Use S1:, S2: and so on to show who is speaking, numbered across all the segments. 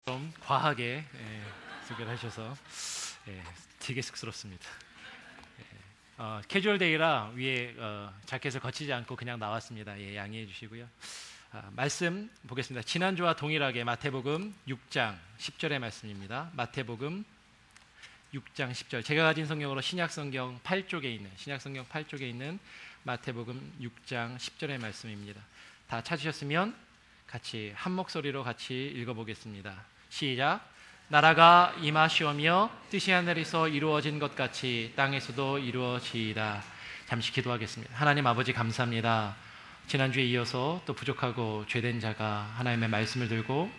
S1: 좀 과하게 소개를 하셔서 되게 쑥스럽습니다. 캐주얼 데이라 위에 자켓을 거치지 않고 그냥 나왔습니다. 양해해 주시고요. 말씀 보겠습니다. 지난주와 동일하게 마태복음 6장 10절의 말씀입니다. 마태복음 6장 10절. 제가 가진 성경으로 신약성경 8쪽에 있는 마태복음 6장 10절의 말씀입니다. 다 찾으셨으면 같이 한 목소리로 같이 읽어보겠습니다. 시작. 나라가 임하시오며 뜻이 하늘에서 이루어진 것 같이 땅에서도 이루어지이다. 잠시 기도하겠습니다. 하나님 아버지 감사합니다. 지난주에 이어서 또 부족하고 죄된 자가 하나님의 말씀을 들고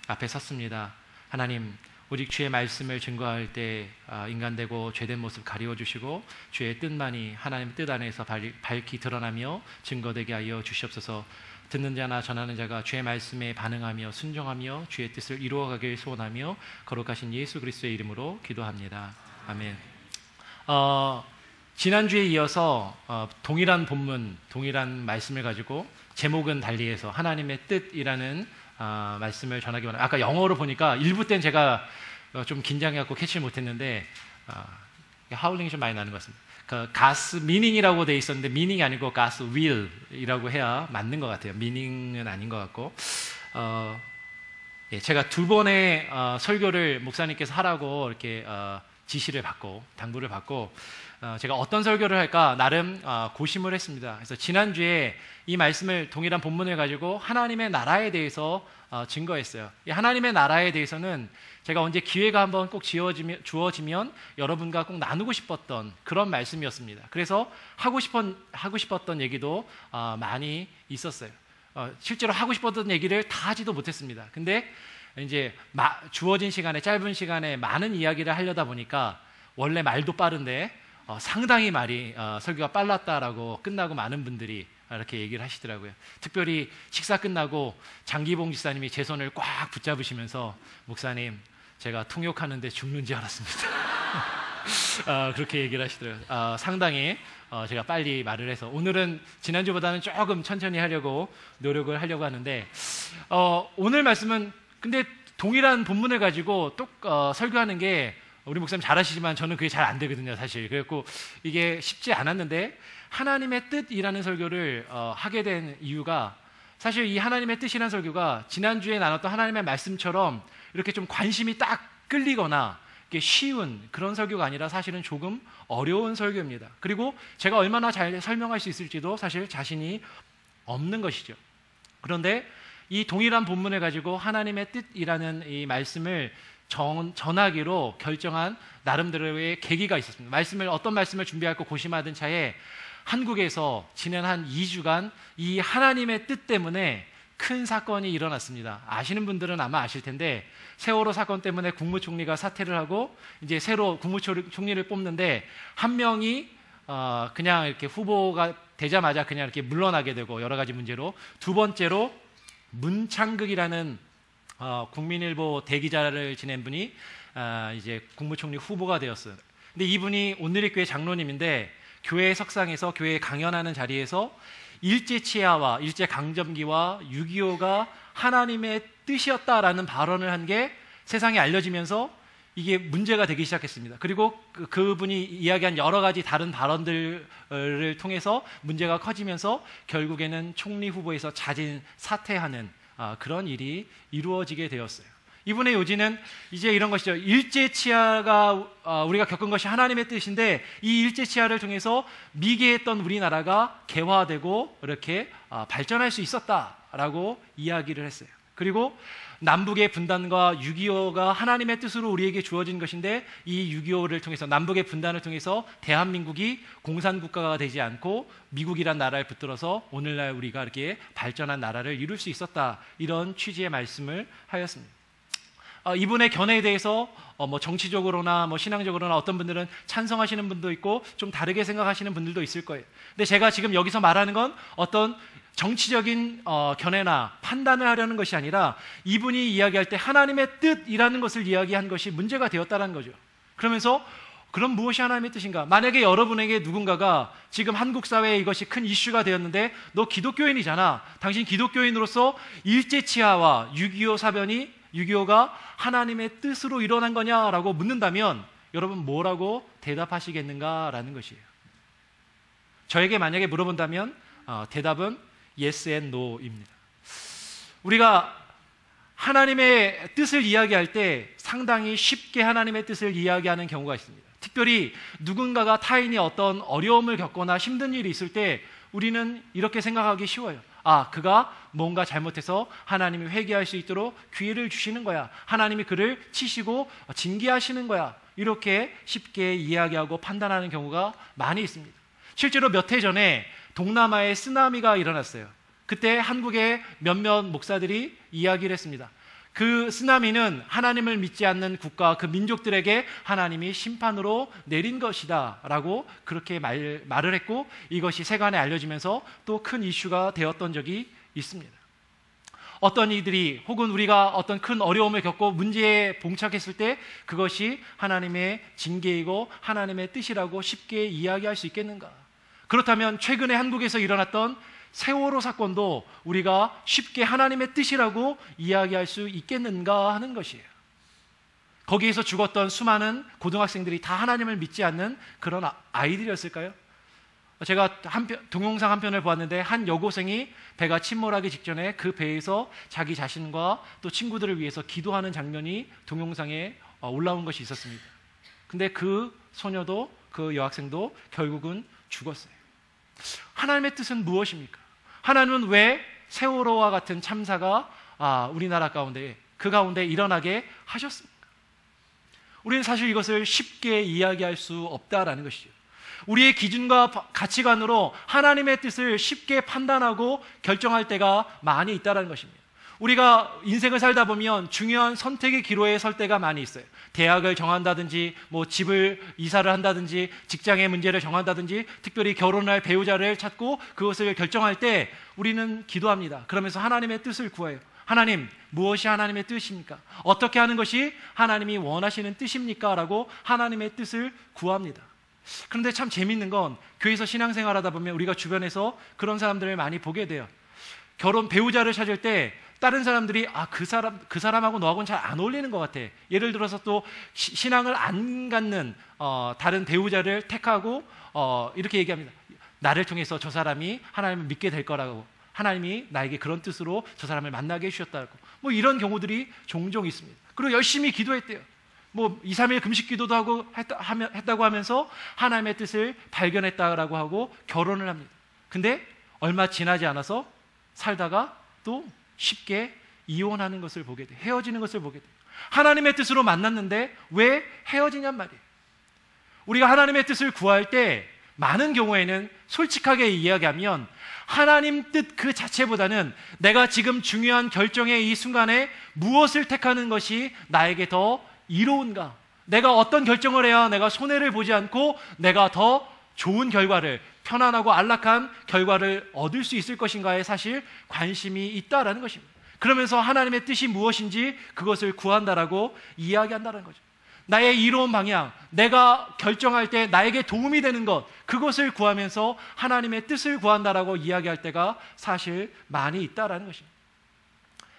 S1: 앞에 섰습니다. 하나님, 오직 주의 말씀을 증거할 때 인간되고 죄된 모습 가리워 주시고 주의 뜻만이 하나님의 뜻 안에서 밝히 드러나며 증거되게 하여 주시옵소서. 듣는 자나 전하는 자가 주의 말씀에 반응하며 순종하며 주의 뜻을 이루어가길 소원하며 거룩하신 예수 그리스도의 이름으로 기도합니다. 아멘. 지난주에 이어서 동일한 본문, 동일한 말씀을 가지고 제목은 달리해서 하나님의 뜻이라는 말씀을 전하기 원합니다. 아까 영어로 보니까 일부 때는 제가 좀 긴장해갖고 캐치를 못했는데 하울링이 좀 많이 나는 것 같습니다. 가스 미닝이라고 돼 있었는데 미닝이 아니고 가스 윌이라고 해야 맞는 것 같아요. 미닝은 아닌 것 같고 제가 두 번의 설교를 목사님께서 하라고 이렇게 지시를 받고 당부를 받고 제가 어떤 설교를 할까 나름 고심을 했습니다. 그래서 지난주에 이 말씀을 동일한 본문을 가지고 하나님의 나라에 대해서 증거했어요. 이 하나님의 나라에 대해서는 제가 언제 기회가 한번 꼭 주어지면 여러분과 꼭 나누고 싶었던 그런 말씀이었습니다. 그래서 하고 싶었던 얘기도 많이 있었어요. 실제로 하고 싶었던 얘기를 다 하지도 못했습니다. 근데 이제 주어진 시간에, 짧은 시간에 많은 이야기를 하려다 보니까 원래 말도 빠른데 상당히 설교가 빨랐다라고 끝나고 많은 분들이 이렇게 얘기를 하시더라고요. 특별히 식사 끝나고 장기봉 지사님이 제 손을 꽉 붙잡으시면서 목사님, 제가 통역하는데 죽는 줄 알았습니다. 그렇게 얘기를 하시더라고요. 상당히 제가 빨리 말을 해서 오늘은 지난주보다는 조금 천천히 하려고 노력을 하려고 하는데 오늘 말씀은 근데 동일한 본문을 가지고 또 설교하는 게 우리 목사님 잘하시지만 저는 그게 잘 안 되거든요, 사실. 그래서 이게 쉽지 않았는데 하나님의 뜻이라는 설교를 하게 된 이유가 사실 이 하나님의 뜻이라는 설교가 지난주에 나눴던 하나님의 말씀처럼 이렇게 좀 관심이 딱 끌리거나 쉬운 그런 설교가 아니라 사실은 조금 어려운 설교입니다. 그리고 제가 얼마나 잘 설명할 수 있을지도 사실 자신이 없는 것이죠. 그런데 이 동일한 본문을 가지고 하나님의 뜻이라는 이 말씀을 전하기로 결정한 나름대로의 계기가 있었습니다. 어떤 말씀을 준비할까 고심하던 차에 한국에서 지난 한 2주간 이 하나님의 뜻 때문에 큰 사건이 일어났습니다. 아시는 분들은 아마 아실 텐데 세월호 사건 때문에 국무총리가 사퇴를 하고 이제 새로 국무총리를 뽑는데 한 명이 그냥 이렇게 후보가 되자마자 그냥 이렇게 물러나게 되고 여러 가지 문제로, 두 번째로 문창극이라는 국민일보 대기자를 지낸 분이 이제 국무총리 후보가 되었어요. 근데 이분이 온누리교회 장로님인데 교회 석상에서 교회 강연하는 자리에서 일제치하와 일제강점기와 6.25가 하나님의 뜻이었다라는 발언을 한 게 세상에 알려지면서 이게 문제가 되기 시작했습니다. 그리고 그분이 이야기한 여러 가지 다른 발언들을 통해서 문제가 커지면서 결국에는 총리 후보에서 자진 사퇴하는 그런 일이 이루어지게 되었어요. 이분의 요지는 이제 이런 것이죠. 일제치하가 우리가 겪은 것이 하나님의 뜻인데 이 일제치하를 통해서 미개했던 우리나라가 개화되고 이렇게 발전할 수 있었다라고 이야기를 했어요. 그리고 남북의 분단과 6.25가 하나님의 뜻으로 우리에게 주어진 것인데 이 6.25를 통해서 남북의 분단을 통해서 대한민국이 공산국가가 되지 않고 미국이란 나라를 붙들어서 오늘날 우리가 이렇게 발전한 나라를 이룰 수 있었다, 이런 취지의 말씀을 하였습니다. 이분의 견해에 대해서 정치적으로나 신앙적으로나 어떤 분들은 찬성하시는 분도 있고 좀 다르게 생각하시는 분들도 있을 거예요. 근데 제가 지금 여기서 말하는 건 어떤 정치적인 견해나 판단을 하려는 것이 아니라 이분이 이야기할 때 하나님의 뜻이라는 것을 이야기한 것이 문제가 되었다는 거죠. 그러면서 그럼 무엇이 하나님의 뜻인가? 만약에 여러분에게 누군가가 지금 한국 사회에 이것이 큰 이슈가 되었는데 너 기독교인이잖아. 당신 기독교인으로서 일제치하와 6.25 사변이 6.25가 하나님의 뜻으로 일어난 거냐라고 묻는다면 여러분 뭐라고 대답하시겠는가라는 것이에요. 저에게 만약에 물어본다면 대답은 yes and no입니다. 우리가 하나님의 뜻을 이야기할 때 상당히 쉽게 하나님의 뜻을 이야기하는 경우가 있습니다. 특별히 누군가가 타인이 어떤 어려움을 겪거나 힘든 일이 있을 때 우리는 이렇게 생각하기 쉬워요. 그가 뭔가 잘못해서 하나님이 회개할 수 있도록 기회를 주시는 거야. 하나님이 그를 치시고 징계하시는 거야. 이렇게 쉽게 이야기하고 판단하는 경우가 많이 있습니다. 실제로 몇 해 전에 동남아에 쓰나미가 일어났어요. 그때 한국의 몇몇 목사들이 이야기를 했습니다. 그 쓰나미는 하나님을 믿지 않는 국가, 그 민족들에게 하나님이 심판으로 내린 것이다 라고 그렇게 말을 했고, 이것이 세간에 알려지면서 또 큰 이슈가 되었던 적이 있습니다. 어떤 이들이 혹은 우리가 어떤 큰 어려움을 겪고 문제에 봉착했을 때 그것이 하나님의 징계이고 하나님의 뜻이라고 쉽게 이야기할 수 있겠는가? 그렇다면 최근에 한국에서 일어났던 세월호 사건도 우리가 쉽게 하나님의 뜻이라고 이야기할 수 있겠는가 하는 것이에요. 거기에서 죽었던 수많은 고등학생들이 다 하나님을 믿지 않는 그런 아이들이었을까요? 제가 동영상 한 편을 보았는데 한 여고생이 배가 침몰하기 직전에 그 배에서 자기 자신과 또 친구들을 위해서 기도하는 장면이 동영상에 올라온 것이 있었습니다. 근데 그 소녀도, 그 여학생도 결국은 죽었어요. 하나님의 뜻은 무엇입니까? 하나님은 왜 세월호와 같은 참사가 우리나라 가운데, 그 가운데 일어나게 하셨습니까? 우리는 사실 이것을 쉽게 이야기할 수 없다라는 것이죠. 우리의 기준과 가치관으로 하나님의 뜻을 쉽게 판단하고 결정할 때가 많이 있다는 것입니다. 우리가 인생을 살다 보면 중요한 선택의 기로에 설 때가 많이 있어요. 대학을 정한다든지, 집을 이사를 한다든지, 직장의 문제를 정한다든지, 특별히 결혼할 배우자를 찾고 그것을 결정할 때 우리는 기도합니다. 그러면서 하나님의 뜻을 구해요. 하나님, 무엇이 하나님의 뜻입니까? 어떻게 하는 것이 하나님이 원하시는 뜻입니까? 라고 하나님의 뜻을 구합니다. 그런데 참 재밌는 건 교회에서 신앙생활하다 보면 우리가 주변에서 그런 사람들을 많이 보게 돼요. 결혼 배우자를 찾을 때 다른 사람들이 그 사람하고 너하고는 잘 안 어울리는 것 같아. 예를 들어서 또 신앙을 안 갖는 다른 배우자를 택하고 이렇게 얘기합니다. 나를 통해서 저 사람이 하나님을 믿게 될 거라고, 하나님이 나에게 그런 뜻으로 저 사람을 만나게 해주셨다고, 이런 경우들이 종종 있습니다. 그리고 열심히 기도했대요. 2, 3일 금식 기도도 하고 했다고 하면서 하나님의 뜻을 발견했다라고 하고 결혼을 합니다. 근데 얼마 지나지 않아서 살다가 또 쉽게 이혼하는 것을 보게 돼요. 헤어지는 것을 보게 돼요. 하나님의 뜻으로 만났는데 왜 헤어지냔 말이에요. 우리가 하나님의 뜻을 구할 때 많은 경우에는 솔직하게 이야기하면 하나님 뜻 그 자체보다는 내가 지금 중요한 결정의 이 순간에 무엇을 택하는 것이 나에게 더 이로운가, 내가 어떤 결정을 해야 내가 손해를 보지 않고 내가 더 좋은 결과를, 편안하고 안락한 결과를 얻을 수 있을 것인가에 사실 관심이 있다라는 것입니다. 그러면서 하나님의 뜻이 무엇인지 그것을 구한다라고 이야기한다는 거죠. 나의 이로운 방향, 내가 결정할 때 나에게 도움이 되는 것, 그것을 구하면서 하나님의 뜻을 구한다라고 이야기할 때가 사실 많이 있다라는 것입니다.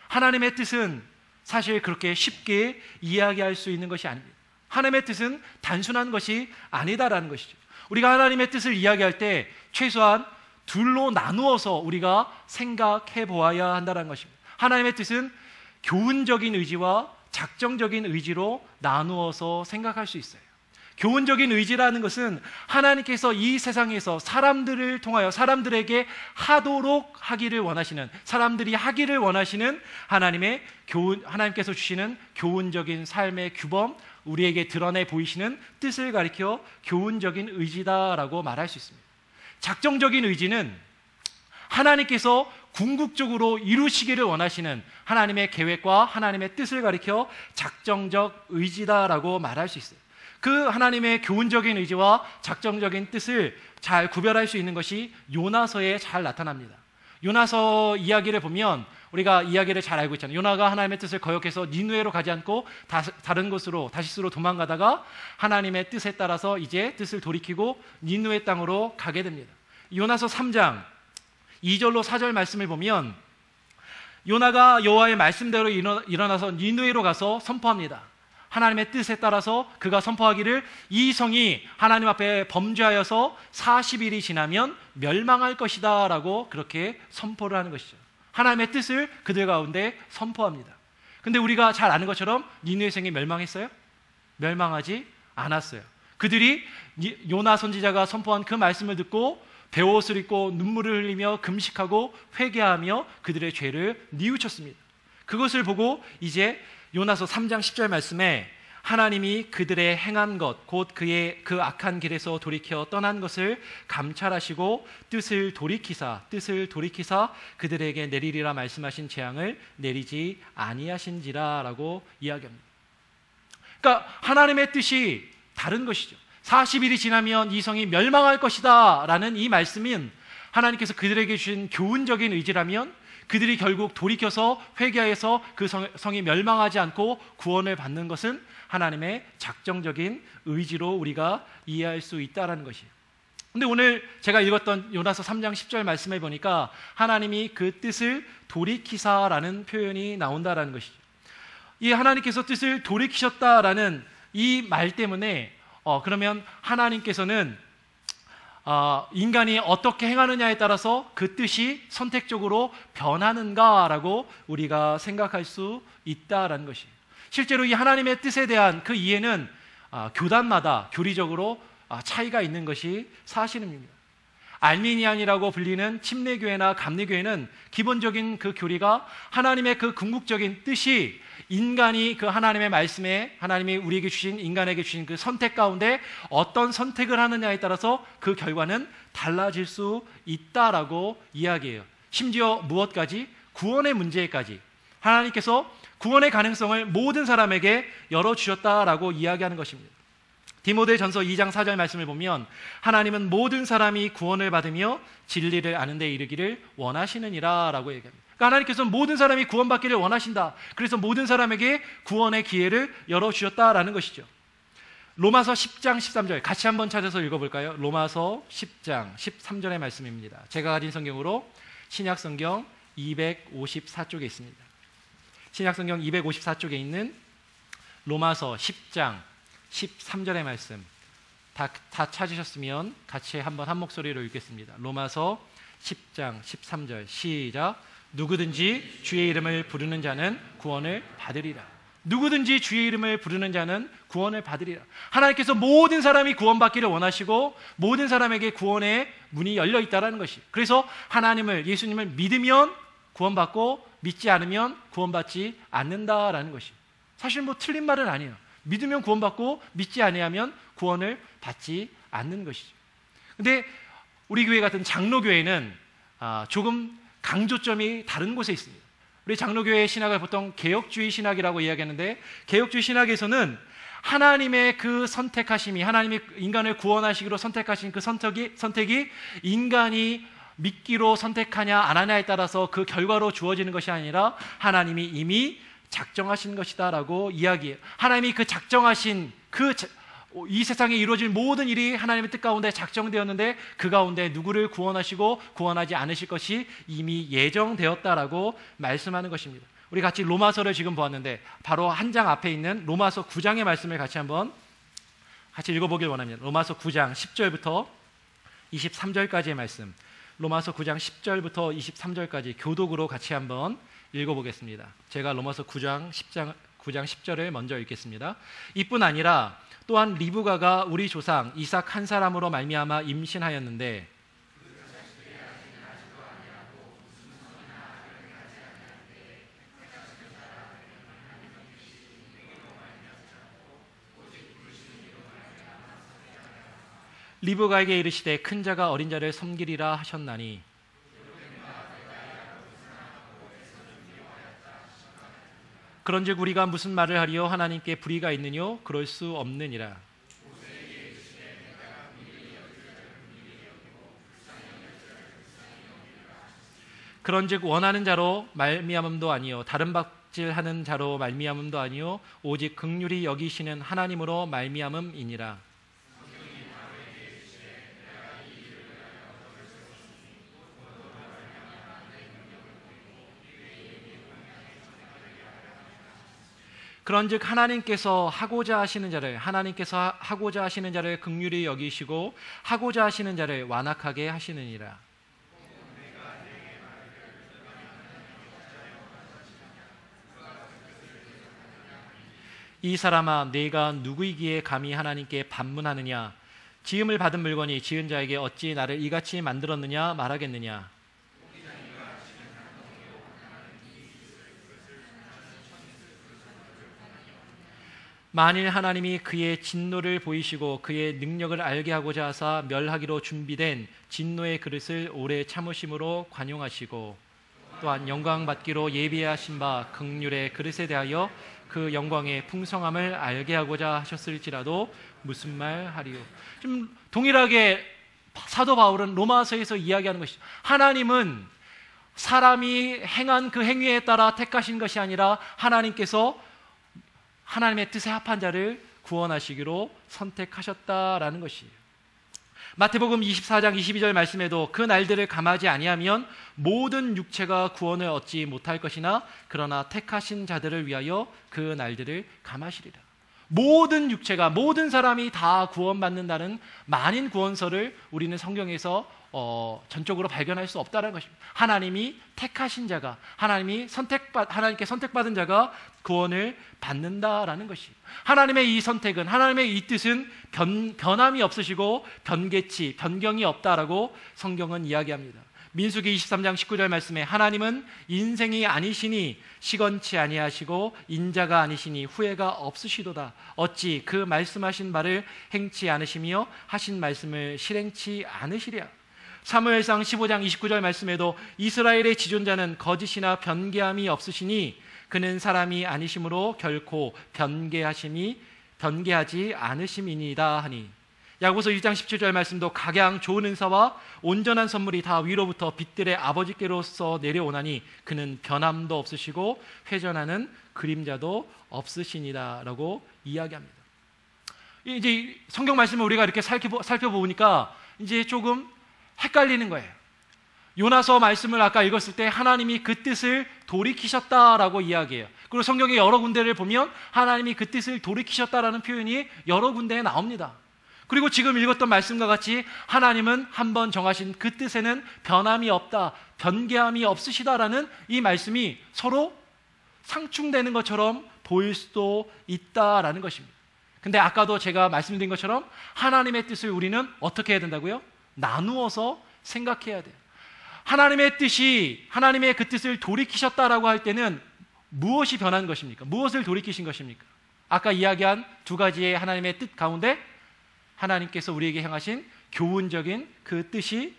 S1: 하나님의 뜻은 사실 그렇게 쉽게 이야기할 수 있는 것이 아닙니다. 하나님의 뜻은 단순한 것이 아니다라는 것이죠. 우리가 하나님의 뜻을 이야기할 때 최소한 둘로 나누어서 우리가 생각해 보아야 한다는 것입니다. 하나님의 뜻은 교훈적인 의지와 작정적인 의지로 나누어서 생각할 수 있어요. 교훈적인 의지라는 것은 하나님께서 이 세상에서 사람들을 통하여 사람들에게 하도록 하기를 원하시는, 사람들이 하기를 원하시는 하나님의 하나님께서 주시는 교훈적인 삶의 규범, 우리에게 드러내 보이시는 뜻을 가리켜 교훈적인 의지다라고 말할 수 있습니다. 작정적인 의지는 하나님께서 궁극적으로 이루시기를 원하시는 하나님의 계획과 하나님의 뜻을 가리켜 작정적 의지다라고 말할 수 있어요. 그 하나님의 교훈적인 의지와 작정적인 뜻을 잘 구별할 수 있는 것이 요나서에 잘 나타납니다. 요나서 이야기를 보면 우리가 이야기를 잘 알고 있잖아요. 요나가 하나님의 뜻을 거역해서 니느웨로 가지 않고 다른 곳으로, 다시스로 도망가다가 하나님의 뜻에 따라서 이제 뜻을 돌이키고 니느웨 땅으로 가게 됩니다. 요나서 3장 2절로 4절 말씀을 보면 요나가 여호와의 말씀대로 일어나서 니느웨로 가서 선포합니다. 하나님의 뜻에 따라서 그가 선포하기를 이 성이 하나님 앞에 범죄하여서 40일이 지나면 멸망할 것이다 라고 그렇게 선포를 하는 것이죠. 하나님의 뜻을 그들 가운데 선포합니다. 근데 우리가 잘 아는 것처럼 니느웨 성이 멸망했어요? 멸망하지 않았어요. 그들이 요나 선지자가 선포한 그 말씀을 듣고 베옷을 입고 눈물을 흘리며 금식하고 회개하며 그들의 죄를 뉘우쳤습니다. 그것을 보고 이제 요나서 3장 10절 말씀에 하나님이 그들의 행한 것, 곧 그의 그 악한 길에서 돌이켜 떠난 것을 감찰하시고 뜻을 돌이키사 그들에게 내리리라 말씀하신 재앙을 내리지 아니하신지라 라고 이야기합니다. 그러니까 하나님의 뜻이 다른 것이죠. 40일이 지나면 이 성이 멸망할 것이다 라는 이 말씀은 하나님께서 그들에게 주신 교훈적인 의지라면 그들이 결국 돌이켜서 회개해서 그 성이 멸망하지 않고 구원을 받는 것은 하나님의 작정적인 의지로 우리가 이해할 수 있다는 것이에요. 근데 오늘 제가 읽었던 요나서 3장 10절 말씀에 보니까 하나님이 그 뜻을 돌이키사라는 표현이 나온다라는 것이죠. 이 하나님께서 뜻을 돌이키셨다라는 이 말 때문에 그러면 하나님께서는 인간이 어떻게 행하느냐에 따라서 그 뜻이 선택적으로 변하는가라고 우리가 생각할 수 있다라는 것이에요. 실제로 이 하나님의 뜻에 대한 그 이해는 교단마다 교리적으로 차이가 있는 것이 사실입니다. 알미니안이라고 불리는 침례교회나 감리교회는 기본적인 그 교리가 하나님의 그 궁극적인 뜻이 인간이 그 하나님의 말씀에 하나님이 우리에게 주신 인간에게 주신 그 선택 가운데 어떤 선택을 하느냐에 따라서 그 결과는 달라질 수 있다라고 이야기해요. 심지어 무엇까지? 구원의 문제까지 하나님께서 구원의 가능성을 모든 사람에게 열어주셨다라고 이야기하는 것입니다. 디모데전서 2장 4절 말씀을 보면 하나님은 모든 사람이 구원을 받으며 진리를 아는 데 이르기를 원하시느니라 라고 얘기합니다. 그러니까 하나님께서는 모든 사람이 구원받기를 원하신다. 그래서 모든 사람에게 구원의 기회를 열어주셨다라는 것이죠. 로마서 10장 13절 같이 한번 찾아서 읽어볼까요? 로마서 10장 13절의 말씀입니다. 제가 가진 성경으로 신약성경 254쪽에 있습니다. 신약성경 254쪽에 있는 로마서 10장 13절의 말씀 다 찾으셨으면 같이 한번 한 목소리로 읽겠습니다. 로마서 10장 13절 시작. 누구든지 주의 이름을 부르는 자는 구원을 받으리라. 누구든지 주의 이름을 부르는 자는 구원을 받으리라. 하나님께서 모든 사람이 구원받기를 원하시고 모든 사람에게 구원의 문이 열려 있다는 것이. 그래서 하나님을 예수님을 믿으면 구원받고 믿지 않으면 구원받지 않는다라는 것이. 사실 뭐 틀린 말은 아니에요. 믿으면 구원받고 믿지 아니하면 구원을 받지 않는 것이죠. 근데 우리 교회 같은 장로교회는 조금 강조점이 다른 곳에 있습니다. 우리 장로교회의 신학을 보통 개혁주의 신학이라고 이야기하는데 개혁주의 신학에서는 하나님의 그 선택하심이 하나님이 인간을 구원하시기로 선택하신 그 선택이 인간이 믿기로 선택하냐 안 하냐에 따라서 그 결과로 주어지는 것이 아니라 하나님이 이미 작정하신 것이다 라고 이야기해요. 하나님이 그 작정하신 이 세상에 이루어질 모든 일이 하나님의 뜻 가운데 작정되었는데 그 가운데 누구를 구원하시고 구원하지 않으실 것이 이미 예정되었다라고 말씀하는 것입니다. 우리 같이 로마서를 지금 보았는데 바로 한 장 앞에 있는 로마서 9장의 말씀을 같이 읽어보길 원합니다. 로마서 9장 10절부터 23절까지의 말씀, 로마서 9장 10절부터 23절까지 교독으로 같이 한번 읽어보겠습니다. 제가 로마서 9장 10절을 먼저 읽겠습니다. 이뿐 아니라 또한 리브가가 우리 조상 이삭 한 사람으로 말미암아 임신하였는데 리브가에게 이르시되 큰 자가 어린 자를 섬기리라 하셨나니 그런즉 우리가 무슨 말을 하리요? 하나님께 불의가 있느뇨? 그럴 수 없느니라. 그런즉 원하는 자로 말미암음도 아니요 다른 박질하는 자로 말미암음도 아니요 오직 긍휼히 여기시는 하나님으로 말미암음이니라. 그런즉 하나님께서 하고자 하시는 자를 긍휼히 여기시고 하고자 하시는 자를 완악하게 하시느니라. 이 사람아, 네가 누구이기에 감히 하나님께 반문하느냐? 지음을 받은 물건이 지은 자에게 어찌 나를 이같이 만들었느냐 말하겠느냐? 만일 하나님이 그의 진노를 보이시고 그의 능력을 알게 하고자 하사 멸하기로 준비된 진노의 그릇을 오래 참으심으로 관용하시고 또한 영광 받기로 예비하신 바 긍휼의 그릇에 대하여 그 영광의 풍성함을 알게 하고자 하셨을지라도 무슨 말 하리요. 좀 동일하게 사도 바울은 로마서에서 이야기하는 것이죠. 하나님은 사람이 행한 그 행위에 따라 택하신 것이 아니라 하나님께서 하나님의 뜻에 합한 자를 구원하시기로 선택하셨다라는 것이에요. 마태복음 24장 22절 말씀에도 그 날들을 감하지 아니하면 모든 육체가 구원을 얻지 못할 것이나 그러나 택하신 자들을 위하여 그 날들을 감하시리라. 모든 육체가, 모든 사람이 다 구원받는다는 만인 구원서를 우리는 성경에서 전적으로 발견할 수 없다는 것입니다. 하나님이 택하신 자가, 하나님께 선택받은 자가 구원을 받는다라는 것이에요. 하나님의 이 선택은, 하나님의 이 뜻은 변함이 없으시고 변경이 없다라고 성경은 이야기합니다. 민수기 23장 19절 말씀에 하나님은 인생이 아니시니 시건치 아니하시고 인자가 아니시니 후회가 없으시도다. 어찌 그 말씀하신 바를 행치 않으시며 하신 말씀을 실행치 않으시랴. 사무엘상 15장 29절 말씀에도 이스라엘의 지존자는 거짓이나 변개함이 없으시니 그는 사람이 아니심으로 결코 변개하지 않으심이니이다 하니. 야고보서 1장 17절 말씀도 각양 좋은 은사와 온전한 선물이 다 위로부터 빛들의 아버지께로서 내려오나니 그는 변함도 없으시고 회전하는 그림자도 없으시니라 라고 이야기합니다. 이제 성경 말씀을 우리가 이렇게 살펴보니까 이제 조금 헷갈리는 거예요. 요나서 말씀을 아까 읽었을 때 하나님이 그 뜻을 돌이키셨다라고 이야기해요. 그리고 성경의 여러 군데를 보면 하나님이 그 뜻을 돌이키셨다라는 표현이 여러 군데에 나옵니다. 그리고 지금 읽었던 말씀과 같이 하나님은 한번 정하신 그 뜻에는 변함이 없다, 변개함이 없으시다라는 이 말씀이 서로 상충되는 것처럼 보일 수도 있다라는 것입니다. 근데 아까도 제가 말씀드린 것처럼 하나님의 뜻을 우리는 어떻게 해야 된다고요? 나누어서 생각해야 돼요. 하나님의 그 뜻을 돌이키셨다라고 할 때는 무엇이 변한 것입니까? 무엇을 돌이키신 것입니까? 아까 이야기한 두 가지의 하나님의 뜻 가운데 하나님께서 우리에게 향하신 교훈적인 그 뜻이,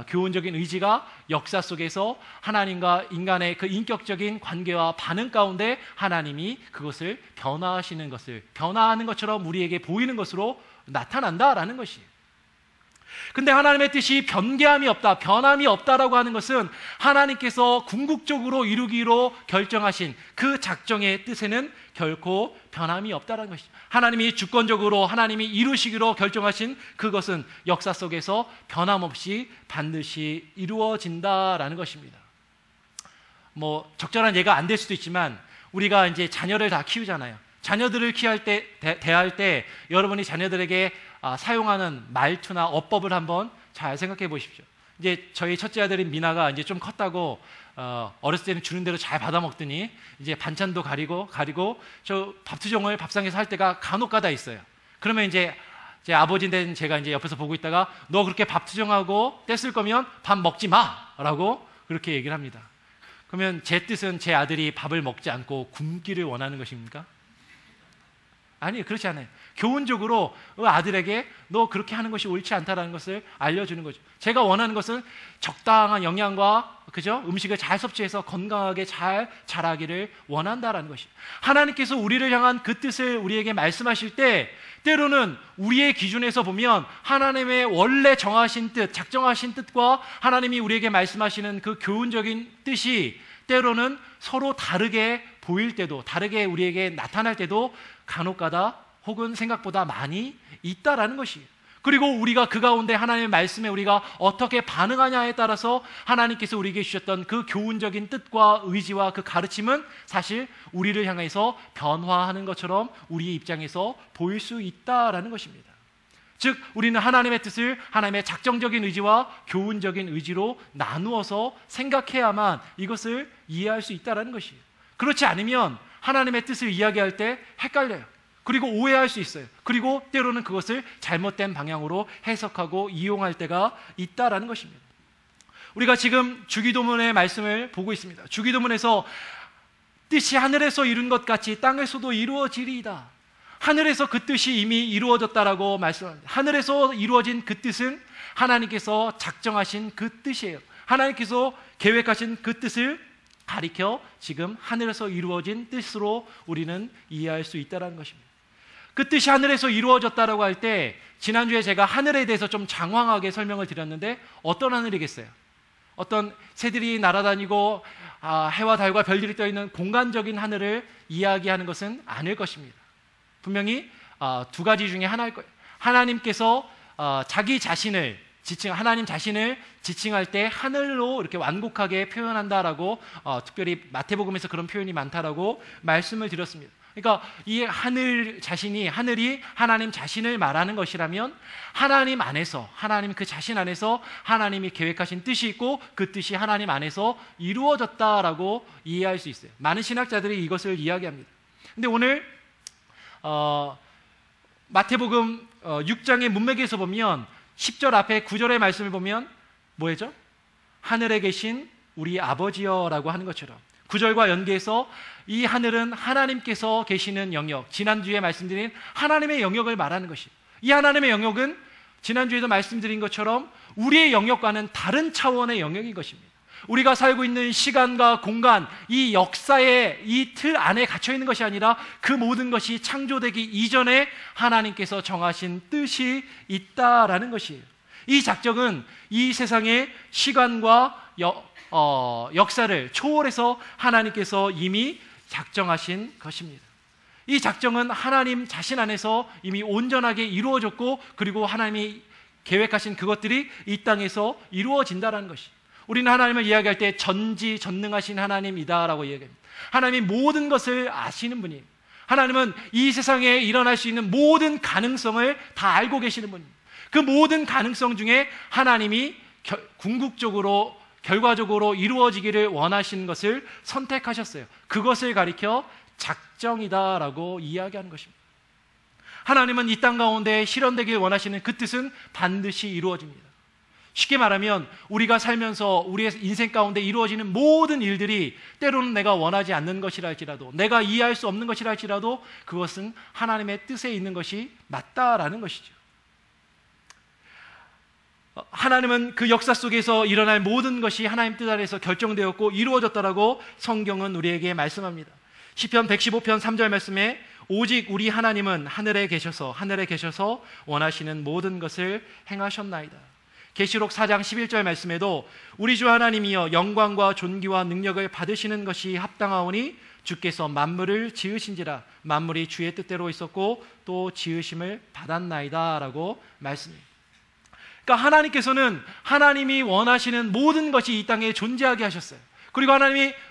S1: 교훈적인 의지가 역사 속에서 하나님과 인간의 그 인격적인 관계와 반응 가운데 하나님이 그것을 변화하는 것처럼 우리에게 보이는 것으로 나타난다라는 것이에요. 근데 하나님의 뜻이 변함이 없다라고 하는 것은 하나님께서 궁극적으로 이루기로 결정하신 그 작정의 뜻에는 결코 변함이 없다라는 것이죠. 하나님이 주권적으로 하나님이 이루시기로 결정하신 그것은 역사 속에서 변함없이 반드시 이루어진다라는 것입니다. 뭐 적절한 예가 안 될 수도 있지만 우리가 이제 자녀를 다 키우잖아요. 자녀들을 대할 때 여러분이 자녀들에게 사용하는 말투나 어법을 한번 잘 생각해 보십시오. 이제 저희 첫째 아들인 미나가 이제 좀 컸다고 어렸을 때는 주는 대로 잘 받아 먹더니 이제 반찬도 가리고 저 밥투정을 밥상에서 할 때가 간혹가다 있어요. 그러면 이제 제 아버지 된 제가 이제 옆에서 보고 있다가 너 그렇게 밥투정하고 떼쓸 거면 밥 먹지 마라고 그렇게 얘기를 합니다. 그러면 제 뜻은 제 아들이 밥을 먹지 않고 굶기를 원하는 것입니까? 아니, 그렇지 않아요. 교훈적으로 아들에게 너 그렇게 하는 것이 옳지 않다라는 것을 알려주는 거죠. 제가 원하는 것은 적당한 영양과 음식을 잘 섭취해서 건강하게 잘 자라기를 원한다라는 것이에요. 하나님께서 우리를 향한 그 뜻을 우리에게 말씀하실 때 때로는 우리의 기준에서 보면 하나님의 원래 정하신 뜻, 작정하신 뜻과 하나님이 우리에게 말씀하시는 그 교훈적인 뜻이 때로는 서로 다르게 보일 때도, 다르게 우리에게 나타날 때도 간혹가다 혹은 생각보다 많이 있다라는 것이에요. 그리고 우리가 그 가운데 하나님의 말씀에 우리가 어떻게 반응하냐에 따라서 하나님께서 우리에게 주셨던 그 교훈적인 뜻과 의지와 그 가르침은 사실 우리를 향해서 변화하는 것처럼 우리의 입장에서 보일 수 있다라는 것입니다. 즉 우리는 하나님의 뜻을 하나님의 작정적인 의지와 교훈적인 의지로 나누어서 생각해야만 이것을 이해할 수 있다는 것이에요. 그렇지 않으면 하나님의 뜻을 이야기할 때 헷갈려요. 그리고 오해할 수 있어요. 그리고 때로는 그것을 잘못된 방향으로 해석하고 이용할 때가 있다라는 것입니다. 우리가 지금 주기도문의 말씀을 보고 있습니다. 주기도문에서 뜻이 하늘에서 이룬 것 같이 땅에서도 이루어지리이다. 하늘에서 그 뜻이 이미 이루어졌다라고 말씀합니다. 하늘에서 이루어진 그 뜻은 하나님께서 작정하신 그 뜻이에요. 하나님께서 계획하신 그 뜻을 가리켜 지금 하늘에서 이루어진 뜻으로 우리는 이해할 수 있다는 것입니다. 그 뜻이 하늘에서 이루어졌다라고 할 때 지난주에 제가 하늘에 대해서 좀 장황하게 설명을 드렸는데 어떤 하늘이겠어요? 어떤 새들이 날아다니고 해와 달과 별들이 떠있는 공간적인 하늘을 이야기하는 것은 아닐 것입니다. 분명히 두 가지 중에 하나일 거예요. 하나님께서 자기 자신을 하나님 자신을 지칭할 때 하늘로 이렇게 완곡하게 표현한다라고 특별히 마태복음에서 그런 표현이 많다라고 말씀을 드렸습니다. 그러니까 이 하늘이 하나님 자신을 말하는 것이라면 하나님 안에서, 하나님 그 자신 안에서 하나님이 계획하신 뜻이 있고 그 뜻이 하나님 안에서 이루어졌다라고 이해할 수 있어요. 많은 신학자들이 이것을 이야기합니다. 근데 오늘 마태복음 6장의 문맥에서 보면 10절 앞에 9절의 말씀을 보면 뭐죠? 하늘에 계신 우리 아버지여라고 하는 것처럼 9절과 연계해서 이 하늘은 하나님께서 계시는 영역, 지난주에 말씀드린 하나님의 영역을 말하는 것이에요. 이 하나님의 영역은 지난주에도 말씀드린 것처럼 우리의 영역과는 다른 차원의 영역인 것입니다. 우리가 살고 있는 시간과 공간, 이 역사의 이 틀 안에 갇혀 있는 것이 아니라 그 모든 것이 창조되기 이전에 하나님께서 정하신 뜻이 있다라는 것이에요. 이 작정은 이 세상의 시간과 역사를 초월해서 하나님께서 이미 작정하신 것입니다. 이 작정은 하나님 자신 안에서 이미 온전하게 이루어졌고 그리고 하나님이 계획하신 그것들이 이 땅에서 이루어진다는 것이. 우리는 하나님을 이야기할 때 전지전능하신 하나님이다라고 이야기합니다. 하나님이 모든 것을 아시는 분이에요. 하나님은 이 세상에 일어날 수 있는 모든 가능성을 다 알고 계시는 분입니다. 그 모든 가능성 중에 하나님이 궁극적으로 결과적으로 이루어지기를 원하시는 것을 선택하셨어요. 그것을 가리켜 작정이다라고 이야기하는 것입니다. 하나님은 이 땅 가운데 실현되길 원하시는 그 뜻은 반드시 이루어집니다. 쉽게 말하면 우리가 살면서 우리의 인생 가운데 이루어지는 모든 일들이 때로는 내가 원하지 않는 것이라 할지라도 내가 이해할 수 없는 것이라 할지라도 그것은 하나님의 뜻에 있는 것이 맞다라는 것이죠. 하나님은 그 역사 속에서 일어날 모든 것이 하나님 뜻 아래에서 결정되었고 이루어졌다라고 성경은 우리에게 말씀합니다. 시편 115편 3절 말씀에 오직 우리 하나님은 하늘에 계셔서 원하시는 모든 것을 행하셨나이다. 계시록 4장 11절 말씀에도 우리 주 하나님이여 영광과 존귀와 능력을 받으시는 것이 합당하오니 주께서 만물을 지으신지라 만물이 주의 뜻대로 있었고 또 지으심을 받았나이다 라고 말씀합니다. 그러니까 하나님께서는 하나님이 원하시는 모든 것이 이 땅에 존재하게 하셨어요. 그리고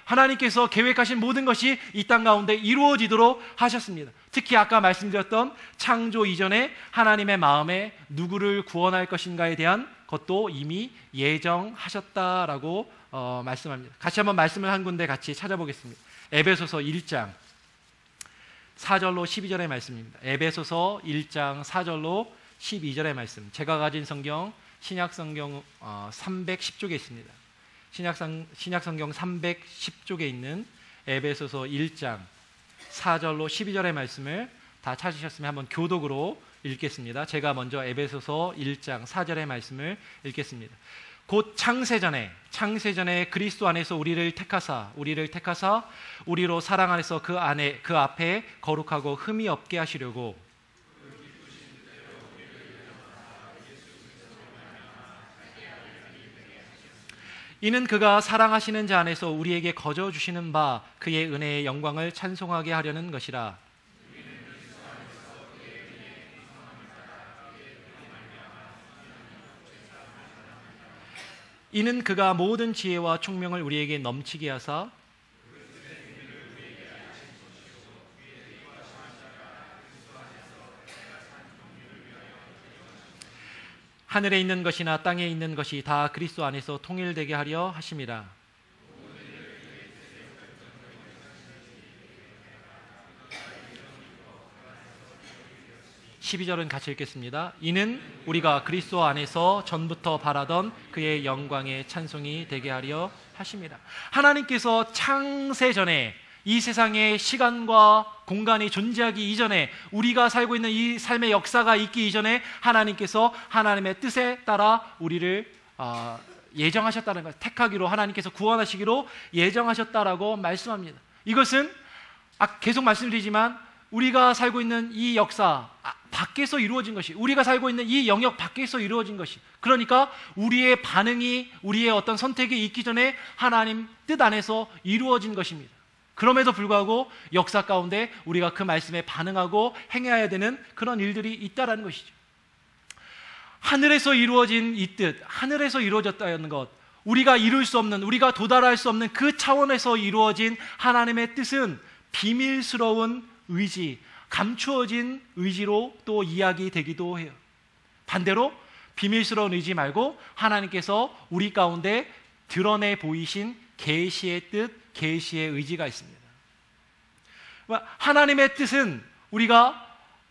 S1: 하나님께서 계획하신 모든 것이 이 땅 가운데 이루어지도록 하셨습니다. 특히 아까 말씀드렸던 창조 이전에 하나님의 마음에 누구를 구원할 것인가에 대한 것도 이미 예정하셨다라고 말씀합니다. 같이 한번 말씀을 한 군데 같이 찾아보겠습니다. 에베소서 1장 4절로 12절의 말씀입니다. 에베소서 1장 4절로 12절의 말씀. 제가 가진 성경 신약성경 310쪽에 있습니다. 신약성경 310쪽에 있는 에베소서 1장 4절로 12절의 말씀을 다 찾으셨으면 한번 교독으로 읽겠습니다. 제가 먼저 에베소서 1장 4절의 말씀을 읽겠습니다. 곧 창세전에 그리스도 안에서 우리를 택하사 우리로 사랑 안에서 그 앞에 거룩하고 흠이 없게 하시려고 이는 그가 사랑하시는 자 안에서 우리에게 거저 주시는 바 그의 은혜의 영광을 찬송하게 하려는 것이라. 이는 그가 모든 지혜와 총명을 우리에게 넘치게 하사 하늘에 있는 것이나 땅에 있는 것이 다 그리스도 안에서 통일되게 하려 하심이라. 12절은 같이 읽겠습니다. 이는 우리가 그리스도 안에서 전부터 바라던 그의 영광의 찬송이 되게 하려 하심이라. 하나님께서 창세 전에 이 세상에 시간과 공간이 존재하기 이전에, 우리가 살고 있는 이 삶의 역사가 있기 이전에 하나님께서 하나님의 뜻에 따라 우리를 예정하셨다는 것, 택하기로, 하나님께서 구원하시기로 예정하셨다라고 말씀합니다. 이것은 계속 말씀드리지만 우리가 살고 있는 이 역사 밖에서 이루어진 것이, 우리가 살고 있는 이 영역 밖에서 이루어진 것이, 그러니까 우리의 반응이, 우리의 어떤 선택이 있기 전에 하나님 뜻 안에서 이루어진 것입니다. 그럼에도 불구하고 역사 가운데 우리가 그 말씀에 반응하고 행해야 되는 그런 일들이 있다라는 것이죠. 하늘에서 이루어진 이 뜻, 하늘에서 이루어졌다는 것, 우리가 이룰 수 없는, 우리가 도달할 수 없는 그 차원에서 이루어진 하나님의 뜻은 비밀스러운 의지, 감추어진 의지로 또 이야기되기도 해요. 반대로 비밀스러운 의지 말고 하나님께서 우리 가운데 드러내 보이신 계시의 뜻, 계시의 의지가 있습니다. 하나님의 뜻은 우리가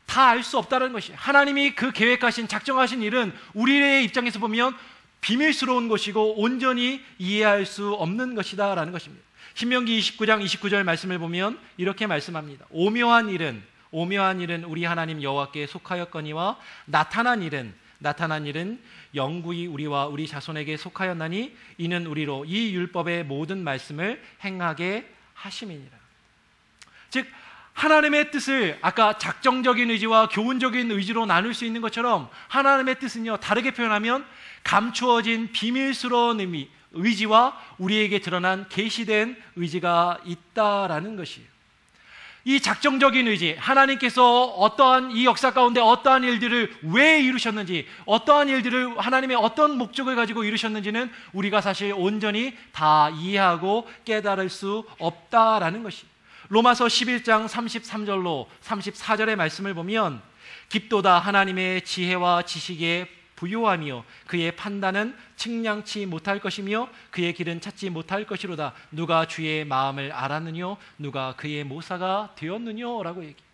S1: 다 알 수 없다는 것이에요. 하나님이 그 계획하신, 작정하신 일은 우리의 입장에서 보면 비밀스러운 것이고 온전히 이해할 수 없는 것이다라는 것입니다. 신명기 29장 29절 말씀을 보면 이렇게 말씀합니다. 오묘한 일은 우리 하나님 여호와께 속하였거니와 나타난 일은 영구히 우리와 우리 자손에게 속하였나니 이는 우리로 이 율법의 모든 말씀을 행하게 하심이니라. 즉 하나님의 뜻을 아까 작정적인 의지와 교훈적인 의지로 나눌 수 있는 것처럼 하나님의 뜻은요, 다르게 표현하면 감추어진 비밀스러운 의지와 우리에게 드러난 계시된 의지가 있다라는 것이에요. 이 작정적인 의지, 하나님께서 어떠한 이 역사 가운데 어떠한 일들을 왜 이루셨는지, 어떠한 일들을 하나님의 어떤 목적을 가지고 이루셨는지는 우리가 사실 온전히 다 이해하고 깨달을 수 없다라는 것이에요. 로마서 11장 33절로 34절의 말씀을 보면 깊도다 하나님의 지혜와 지식에 부요하며 그의 판단은 측량치 못할 것이며 그의 길은 찾지 못할 것이로다. 누가 주의 마음을 알았느뇨? 누가 그의 모사가 되었느뇨? 라고 얘기해요.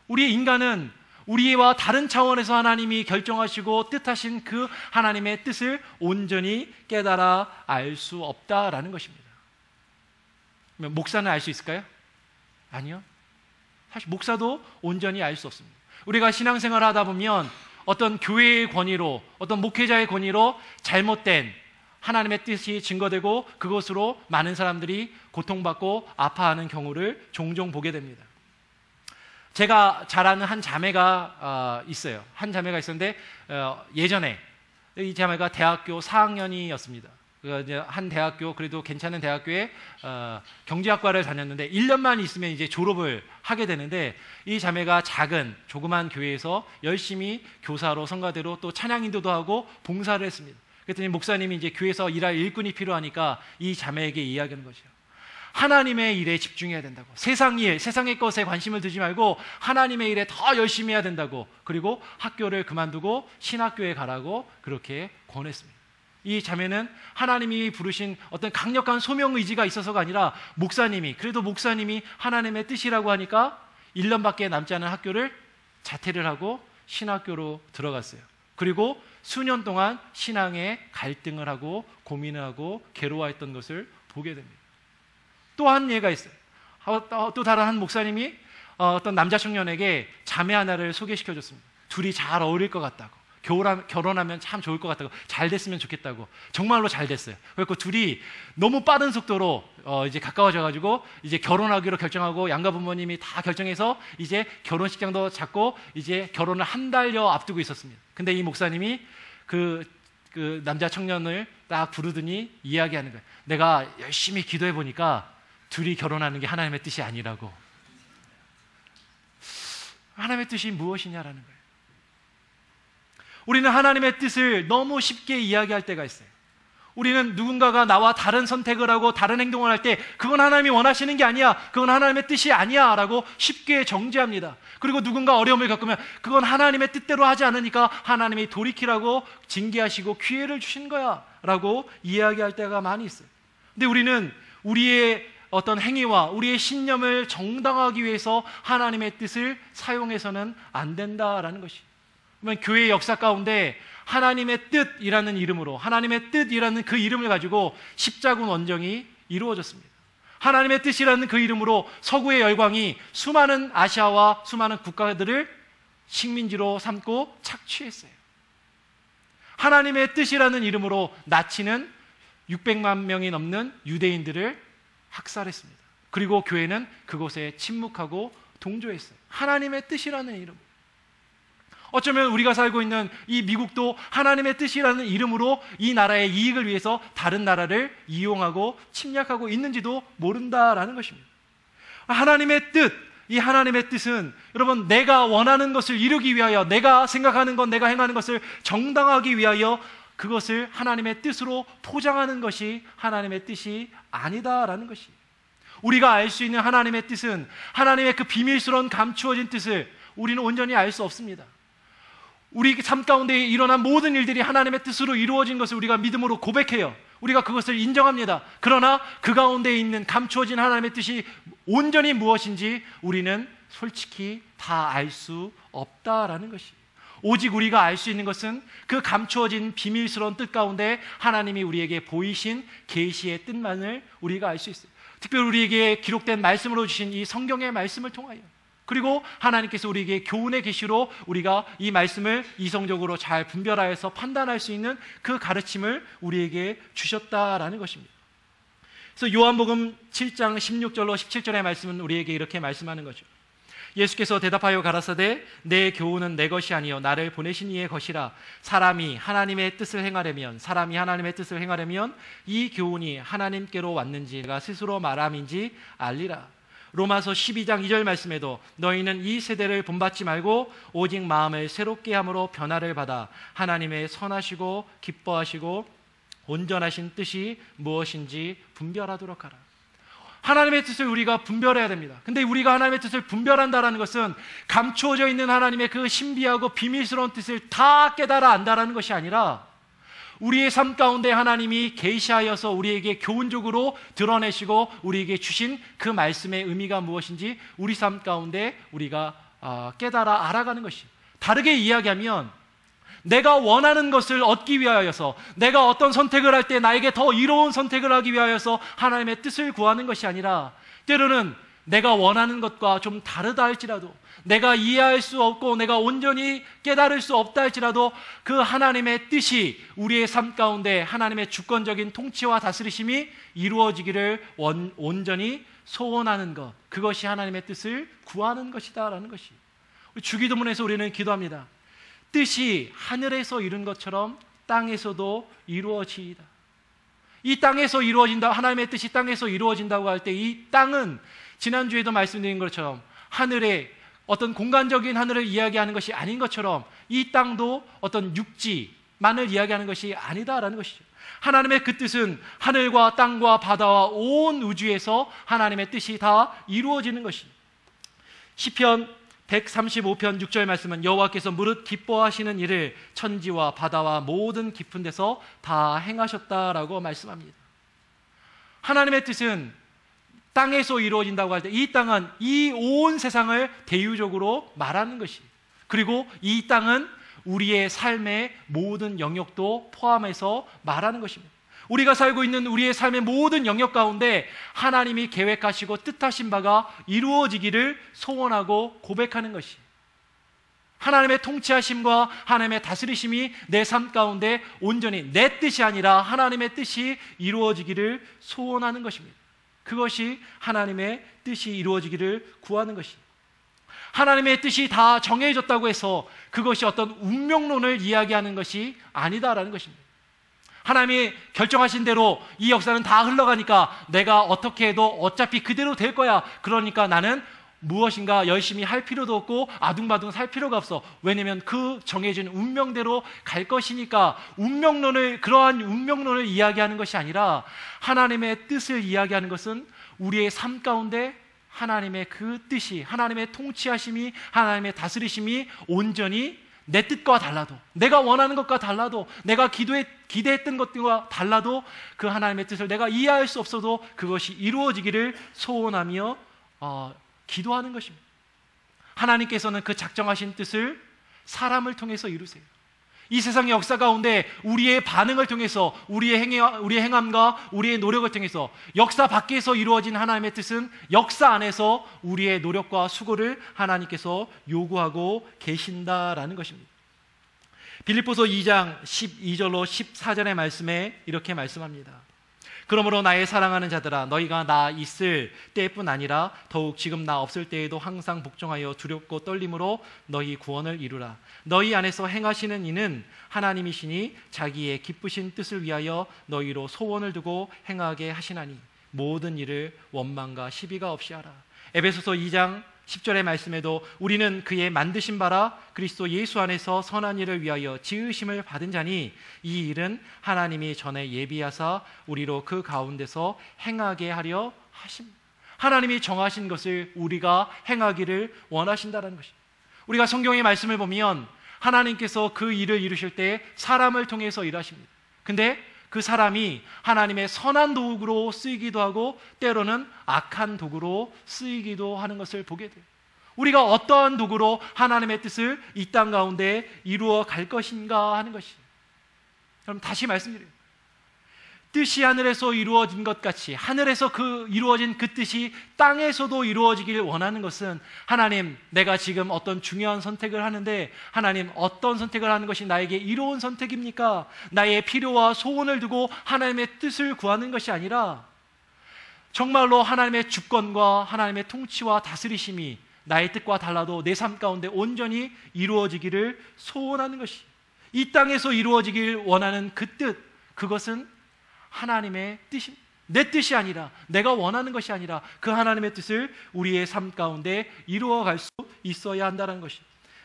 S1: 우리 인간은 우리와 다른 차원에서 하나님이 결정하시고 뜻하신 그 하나님의 뜻을 온전히 깨달아 알 수 없다라는 것입니다. 목사는 알 수 있을까요? 아니요. 사실 목사도 온전히 알 수 없습니다. 우리가 신앙생활을 하다 보면 어떤 교회의 권위로, 어떤 목회자의 권위로 잘못된 하나님의 뜻이 증거되고 그것으로 많은 사람들이 고통받고 아파하는 경우를 종종 보게 됩니다. 제가 잘 아는 한 자매가 있어요. 한 자매가 있었는데 예전에 이 자매가 대학교 4학년이었습니다. 한 대학교, 그래도 괜찮은 대학교에 경제학과를 다녔는데 1년만 있으면 이제 졸업을 하게 되는데 이 자매가 작은 조그만 교회에서 열심히 교사로 성가대로 또 찬양 인도도 하고 봉사를 했습니다. 그랬더니 목사님이 이제 교회에서 일할 일꾼이 필요하니까 이 자매에게 이야기하는 거죠. 하나님의 일에 집중해야 된다고. 세상 일, 세상의 것에 관심을 두지 말고 하나님의 일에 더 열심히 해야 된다고. 그리고 학교를 그만두고 신학교에 가라고 그렇게 권했습니다. 이 자매는 하나님이 부르신 어떤 강력한 소명 의지가 있어서가 아니라 그래도 목사님이 하나님의 뜻이라고 하니까 1년밖에 남지 않은 학교를 자퇴를 하고 신학교로 들어갔어요. 그리고 수년 동안 신앙에 갈등을 하고 고민을 하고 괴로워했던 것을 보게 됩니다. 또 한 예가 있어요. 또 다른 한 목사님이 어떤 남자 청년에게 자매 하나를 소개시켜줬습니다. 둘이 잘 어울릴 것 같다고. 결혼하면 참 좋을 것 같다고, 잘 됐으면 좋겠다고. 정말로 잘 됐어요. 그래서 둘이 너무 빠른 속도로 이제 가까워져가지고 이제 결혼하기로 결정하고 양가 부모님이 다 결정해서 이제 결혼식장도 잡고 이제 결혼을 한 달여 앞두고 있었습니다. 근데 이 목사님이 그 남자 청년을 딱 부르더니 이야기하는 거예요. 내가 열심히 기도해 보니까 둘이 결혼하는 게 하나님의 뜻이 아니라고. 하나님의 뜻이 무엇이냐라는 거예요. 우리는 하나님의 뜻을 너무 쉽게 이야기할 때가 있어요. 우리는 누군가가 나와 다른 선택을 하고 다른 행동을 할 때 그건 하나님이 원하시는 게 아니야, 그건 하나님의 뜻이 아니야 라고 쉽게 정죄합니다. 그리고 누군가 어려움을 겪으면 그건 하나님의 뜻대로 하지 않으니까 하나님이 돌이키라고 징계하시고 기회를 주신 거야 라고 이야기할 때가 많이 있어요. 근데 우리는 우리의 어떤 행위와 우리의 신념을 정당화하기 위해서 하나님의 뜻을 사용해서는 안 된다라는 것이. 그러면 교회의 역사 가운데 하나님의 뜻이라는 이름으로, 하나님의 뜻이라는 그 이름을 가지고 십자군 원정이 이루어졌습니다. 하나님의 뜻이라는 그 이름으로 서구의 열광이 수많은 아시아와 수많은 국가들을 식민지로 삼고 착취했어요. 하나님의 뜻이라는 이름으로 나치는 600만 명이 넘는 유대인들을 학살했습니다. 그리고 교회는 그곳에 침묵하고 동조했어요. 하나님의 뜻이라는 이름. 어쩌면 우리가 살고 있는 이 미국도 하나님의 뜻이라는 이름으로 이 나라의 이익을 위해서 다른 나라를 이용하고 침략하고 있는지도 모른다라는 것입니다. 하나님의 뜻, 이 하나님의 뜻은 여러분, 내가 원하는 것을 이루기 위하여, 내가 생각하는 것, 내가 행하는 것을 정당하기 위하여 그것을 하나님의 뜻으로 포장하는 것이 하나님의 뜻이 아니다라는 것이. 우리가 알 수 있는 하나님의 뜻은, 하나님의 그 비밀스러운 감추어진 뜻을 우리는 온전히 알 수 없습니다. 우리 삶 가운데 일어난 모든 일들이 하나님의 뜻으로 이루어진 것을 우리가 믿음으로 고백해요. 우리가 그것을 인정합니다. 그러나 그 가운데 있는 감추어진 하나님의 뜻이 온전히 무엇인지 우리는 솔직히 다 알 수 없다라는 것이. 오직 우리가 알 수 있는 것은 그 감추어진 비밀스러운 뜻 가운데 하나님이 우리에게 보이신 계시의 뜻만을 우리가 알 수 있어요. 특별히 우리에게 기록된 말씀으로 주신 이 성경의 말씀을 통하여, 그리고 하나님께서 우리에게 교훈의 계시로 우리가 이 말씀을 이성적으로 잘 분별하여서 판단할 수 있는 그 가르침을 우리에게 주셨다라는 것입니다. 그래서 요한복음 7장 16절로 17절의 말씀은 우리에게 이렇게 말씀하는 거죠. 예수께서 대답하여 가라사대 내 교훈은 내 것이 아니요 나를 보내신 이의 것이라. 사람이 하나님의 뜻을 행하려면 이 교훈이 하나님께로 왔는지 내가 스스로 말함인지 알리라. 로마서 12장 2절 말씀에도 너희는 이 세대를 본받지 말고 오직 마음을 새롭게 함으로 변화를 받아 하나님의 선하시고 기뻐하시고 온전하신 뜻이 무엇인지 분별하도록 하라. 하나님의 뜻을 우리가 분별해야 됩니다. 근데 우리가 하나님의 뜻을 분별한다는 것은 감추어져 있는 하나님의 그 신비하고 비밀스러운 뜻을 다 깨달아 안다라는 것이 아니라 우리의 삶 가운데 하나님이 계시하여서 우리에게 교훈적으로 드러내시고 우리에게 주신 그 말씀의 의미가 무엇인지 우리 삶 가운데 우리가 깨달아 알아가는 것이. 다르게 이야기하면 내가 원하는 것을 얻기 위하여서, 내가 어떤 선택을 할 때 나에게 더 이로운 선택을 하기 위하여서 하나님의 뜻을 구하는 것이 아니라, 때로는 내가 원하는 것과 좀 다르다 할지라도, 내가 이해할 수 없고 내가 온전히 깨달을 수 없다 할지라도 그 하나님의 뜻이 우리의 삶 가운데 하나님의 주권적인 통치와 다스리심이 이루어지기를 온전히 소원하는 것, 그것이 하나님의 뜻을 구하는 것이다 라는 것이. 주기도문에서 우리는 기도합니다. 뜻이 하늘에서 이룬 것처럼 땅에서도 이루어지이다. 이 땅에서 이루어진다, 하나님의 뜻이 땅에서 이루어진다고 할 때 이 땅은 지난주에도 말씀드린 것처럼 하늘의 어떤 공간적인 하늘을 이야기하는 것이 아닌 것처럼 이 땅도 어떤 육지만을 이야기하는 것이 아니다라는 것이죠. 하나님의 그 뜻은 하늘과 땅과 바다와 온 우주에서 하나님의 뜻이 다 이루어지는 것입니다. 시편 135편 6절 말씀은 여호와께서 무릇 기뻐하시는 일을 천지와 바다와 모든 깊은 데서 다 행하셨다라고 말씀합니다. 하나님의 뜻은 땅에서 이루어진다고 할 때 이 땅은 이 온 세상을 대유적으로 말하는 것이, 그리고 이 땅은 우리의 삶의 모든 영역도 포함해서 말하는 것입니다. 우리가 살고 있는 우리의 삶의 모든 영역 가운데 하나님이 계획하시고 뜻하신 바가 이루어지기를 소원하고 고백하는 것이, 하나님의 통치하심과 하나님의 다스리심이 내 삶 가운데 온전히 내 뜻이 아니라 하나님의 뜻이 이루어지기를 소원하는 것입니다. 그것이 하나님의 뜻이 이루어지기를 구하는 것입니다. 하나님의 뜻이 다 정해졌다고 해서 그것이 어떤 운명론을 이야기하는 것이 아니다라는 것입니다. 하나님이 결정하신 대로 이 역사는 다 흘러가니까 내가 어떻게 해도 어차피 그대로 될 거야. 그러니까 나는 무엇인가 열심히 할 필요도 없고 아둥바둥 살 필요가 없어. 왜냐하면 그 정해진 운명대로 갈 것이니까. 그러한 운명론을 이야기하는 것이 아니라 하나님의 뜻을 이야기하는 것은 우리의 삶 가운데 하나님의 그 뜻이, 하나님의 통치하심이, 하나님의 다스리심이 온전히 내 뜻과 달라도, 내가 원하는 것과 달라도, 내가 기대했던 것들과 달라도 그 하나님의 뜻을 내가 이해할 수 없어도 그것이 이루어지기를 소원하며 기도하는 것입니다. 하나님께서는 그 작정하신 뜻을 사람을 통해서 이루세요. 이 세상의 역사 가운데 우리의 반응을 통해서, 우리의 행함과 우리의 노력을 통해서, 역사 밖에서 이루어진 하나님의 뜻은 역사 안에서 우리의 노력과 수고를 하나님께서 요구하고 계신다라는 것입니다. 빌립보서 2장 12절로 14절의 말씀에 이렇게 말씀합니다. 그러므로 나의 사랑하는 자들아, 너희가 나 있을 때뿐 아니라 더욱 지금 나 없을 때에도 항상 복종하여 두렵고 떨림으로 너희 구원을 이루라. 너희 안에서 행하시는 이는 하나님이시니 자기의 기쁘신 뜻을 위하여 너희로 소원을 두고 행하게 하시나니 모든 일을 원망과 시비가 없이 하라. 에베소서 2장 10절의 말씀에도 우리는 그의 만드신 바라 그리스도 예수 안에서 선한 일을 위하여 지으심을 받은 자니 이 일은 하나님이 전에 예비하사 우리로 그 가운데서 행하게 하려 하십니다. 하나님이 정하신 것을 우리가 행하기를 원하신다는 것입니다. 우리가 성경의 말씀을 보면 하나님께서 그 일을 이루실 때 사람을 통해서 일하십니다. 근데 그 사람이 하나님의 선한 도구로 쓰이기도 하고 때로는 악한 도구로 쓰이기도 하는 것을 보게 돼요. 우리가 어떠한 도구로 하나님의 뜻을 이 땅 가운데 이루어 갈 것인가 하는 것이에요. 그럼 다시 말씀드려요. 뜻이 하늘에서 이루어진 것 같이 하늘에서 이루어진 그 뜻이 땅에서도 이루어지길 원하는 것은 하나님, 내가 지금 어떤 중요한 선택을 하는데 하나님, 어떤 선택을 하는 것이 나에게 이로운 선택입니까? 나의 필요와 소원을 두고 하나님의 뜻을 구하는 것이 아니라 정말로 하나님의 주권과 하나님의 통치와 다스리심이 나의 뜻과 달라도 내 삶 가운데 온전히 이루어지기를 소원하는 것이, 이 땅에서 이루어지길 원하는 그 뜻, 그것은 하나님의 뜻입니다. 내 뜻이 아니라, 내가 원하는 것이 아니라 그 하나님의 뜻을 우리의 삶 가운데 이루어갈 수 있어야 한다는 것이.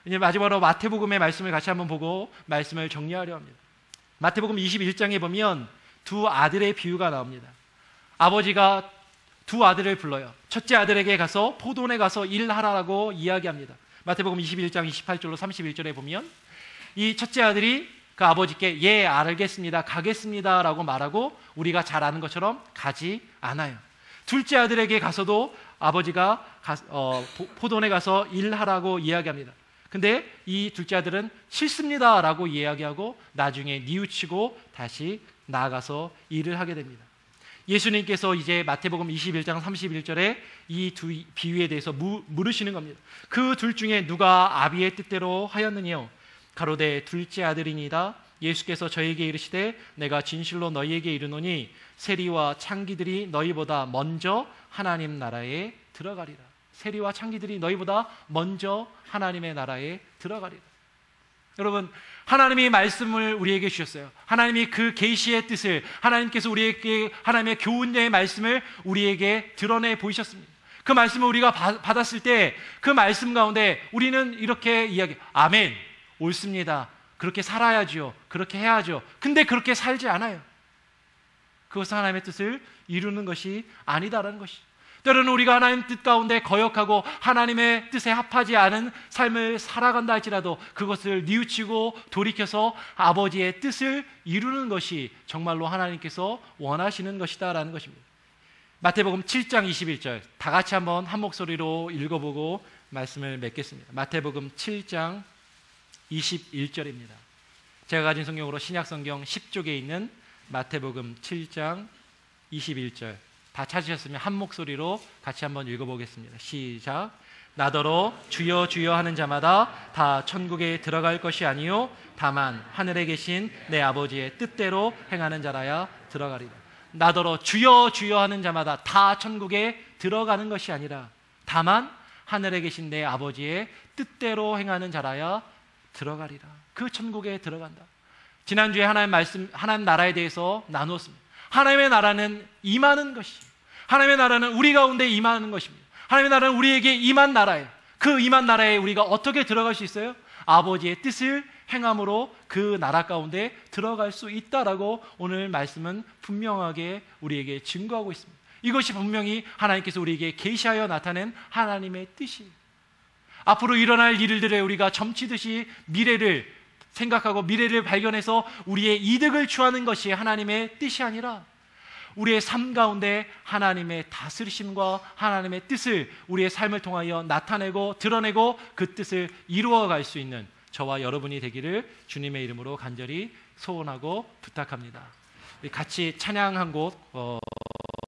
S1: 이제 마지막으로 마태복음의 말씀을 같이 한번 보고 말씀을 정리하려 합니다. 마태복음 21장에 보면 두 아들의 비유가 나옵니다. 아버지가 두 아들을 불러요. 첫째 아들에게 가서 포도원에 가서 일하라고 이야기합니다. 마태복음 21장 28절로 31절에 보면 이 첫째 아들이 그 아버지께 예, 알겠습니다, 가겠습니다 라고 말하고 우리가 잘 아는 것처럼 가지 않아요. 둘째 아들에게 가서도 아버지가 포도원에 가서 일하라고 이야기합니다. 근데 이 둘째 아들은 싫습니다 라고 이야기하고 나중에 뉘우치고 다시 나아가서 일을 하게 됩니다. 예수님께서 이제 마태복음 21장 31절에 이 두 비유에 대해서 물으시는 겁니다. 그 둘 중에 누가 아비의 뜻대로 하였느냐? 가로되 둘째 아들이니이다. 예수께서 저에게 이르시되 내가 진실로 너희에게 이르노니 세리와 창기들이 너희보다 먼저 하나님 나라에 들어가리라. 세리와 창기들이 너희보다 먼저 하나님의 나라에 들어가리라. 여러분, 하나님이 말씀을 우리에게 주셨어요. 하나님이 그 계시의 뜻을, 하나님께서 우리에게 하나님의 교훈의 말씀을 우리에게 드러내 보이셨습니다. 그 말씀을 우리가 받았을 때 그 말씀 가운데 우리는 이렇게 아멘, 옳습니다, 그렇게 살아야죠, 그렇게 해야죠. 근데 그렇게 살지 않아요. 그것은 하나님의 뜻을 이루는 것이 아니다라는 것이죠. 때로는 우리가 하나님 뜻 가운데 거역하고 하나님의 뜻에 합하지 않은 삶을 살아간다 할지라도 그것을 뉘우치고 돌이켜서 아버지의 뜻을 이루는 것이 정말로 하나님께서 원하시는 것이다라는 것입니다. 마태복음 7장 21절 다 같이 한번 한 목소리로 읽어보고 말씀을 맺겠습니다. 마태복음 7장 21절입니다. 제가 가진 성경으로 신약성경 10쪽에 있는 마태복음 7장 21절 다 찾으셨으면 한 목소리로 같이 한번 읽어보겠습니다. 시작. 나더러 주여 주여 하는 자마다 다 천국에 들어갈 것이 아니요 다만 하늘에 계신 내 아버지의 뜻대로 행하는 자라야 들어가리라. 나더러 주여 주여 하는 자마다 다 천국에 들어가는 것이 아니라 다만 하늘에 계신 내 아버지의 뜻대로 행하는 자라야 들어가리라. 그 천국에 들어간다. 지난주에 하나님 나라에 대해서 나누었습니다. 하나님의 나라는 임하는 것이, 하나님의 나라는 우리 가운데 임하는 것입니다. 하나님의 나라는 우리에게 임한 나라예요. 그 임한 나라에 우리가 어떻게 들어갈 수 있어요? 아버지의 뜻을 행함으로 그 나라 가운데 들어갈 수 있다라고 오늘 말씀은 분명하게 우리에게 증거하고 있습니다. 이것이 분명히 하나님께서 우리에게 계시하여 나타낸 하나님의 뜻이에요. 앞으로 일어날 일들에 우리가 점치듯이 미래를 생각하고 미래를 발견해서 우리의 이득을 취하는 것이 하나님의 뜻이 아니라 우리의 삶 가운데 하나님의 다스리심과 하나님의 뜻을 우리의 삶을 통하여 나타내고 드러내고 그 뜻을 이루어갈 수 있는 저와 여러분이 되기를 주님의 이름으로 간절히 소원하고 부탁합니다. 같이 찬양 한 곡